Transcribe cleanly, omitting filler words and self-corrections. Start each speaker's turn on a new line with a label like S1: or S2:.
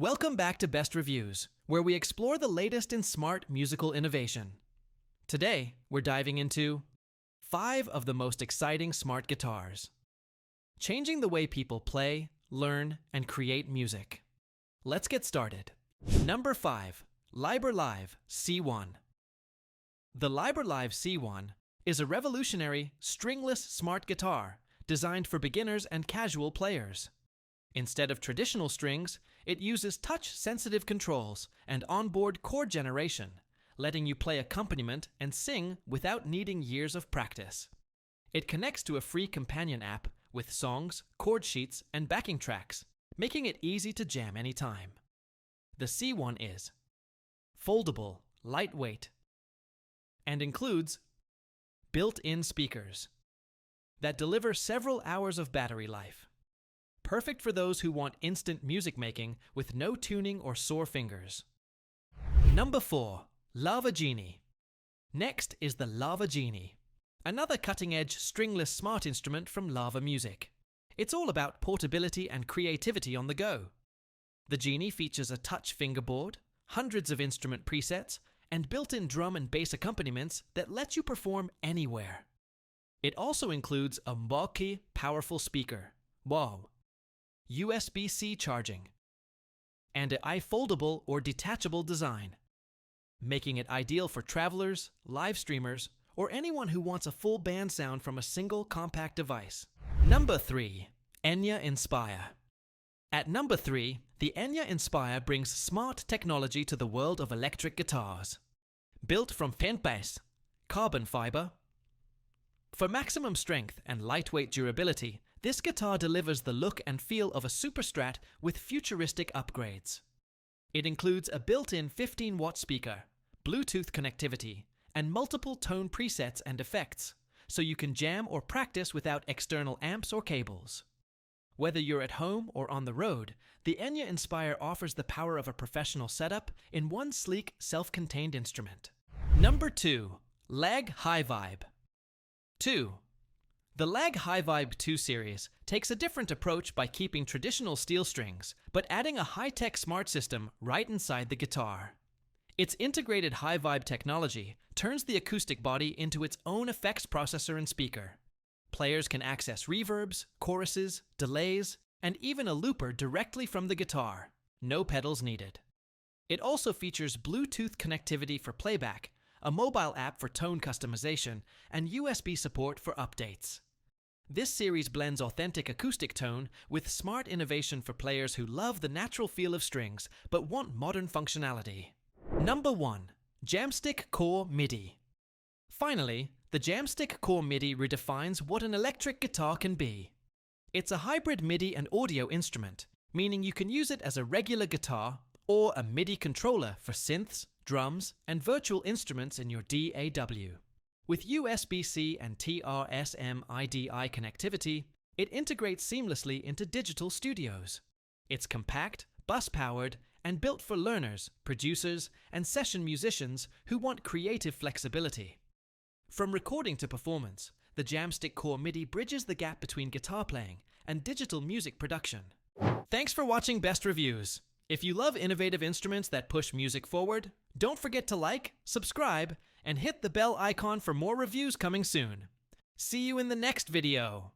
S1: Welcome back to Best Reviews, where we explore the latest in smart musical innovation. Today, we're diving into 5 of the most exciting smart guitars, changing the way people play, learn, and create music. Let's get started. Number 5. LiberLive C1. The LiberLive C1 is a revolutionary, stringless smart guitar designed for beginners and casual players. Instead of traditional strings, it uses touch-sensitive controls and onboard chord generation, letting you play accompaniment and sing without needing years of practice. It connects to a free companion app with songs, chord sheets, and backing tracks, making it easy to jam anytime. The C1 is foldable, lightweight, and includes built-in speakers that deliver several hours of battery life. Perfect for those who want instant music making with no tuning or sore fingers. Number 4. GENIE. Next is the GENIE, another cutting-edge stringless smart instrument from Lava Music. It's all about portability and creativity on the go. The GENIE features a touch fingerboard, hundreds of instrument presets, and built-in drum and bass accompaniments that let you perform anywhere. It also includes a bulky, powerful speaker, USB-C charging, and an iFoldable or detachable design, making it ideal for travelers, live streamers, or anyone who wants a full band sound from a single compact device. Number 3. Enya Inspire. At number 3, the Enya Inspire brings smart technology to the world of electric guitars. Built from plant-based carbon fiber. For maximum strength and lightweight durability, this guitar delivers the look and feel of a Super Strat with futuristic upgrades. It includes a built-in 15-watt speaker, Bluetooth connectivity, and multiple tone presets and effects, so you can jam or practice without external amps or cables. Whether you're at home or on the road, the Enya Inspire offers the power of a professional setup in one sleek, self-contained instrument. Number 2. LÂG HyVibe. 2. The LÂG HyVibe 2 series takes a different approach by keeping traditional steel strings, but adding a high-tech smart system right inside the guitar. Its integrated HyVibe technology turns the acoustic body into its own effects processor and speaker. Players can access reverbs, choruses, delays, and even a looper directly from the guitar. No pedals needed. It also features Bluetooth connectivity for playback, a mobile app for tone customization, and USB support for updates. This series blends authentic acoustic tone with smart innovation for players who love the natural feel of strings but want modern functionality. Number 1. Jamstik Core MIDI. Finally, the Jamstik Core MIDI redefines what an electric guitar can be. It's a hybrid MIDI and audio instrument, meaning you can use it as a regular guitar or a MIDI controller for synths, drums, and virtual instruments in your DAW. With USB-C and TRS-MIDI connectivity, it integrates seamlessly into digital studios. It's compact, bus-powered, and built for learners, producers, and session musicians who want creative flexibility. From recording to performance, the Jamstik Core MIDI bridges the gap between guitar playing and digital music production. Thanks for watching Best Reviews. If you love innovative instruments that push music forward, don't forget to like, subscribe, and hit the bell icon for more reviews coming soon. See you in the next video.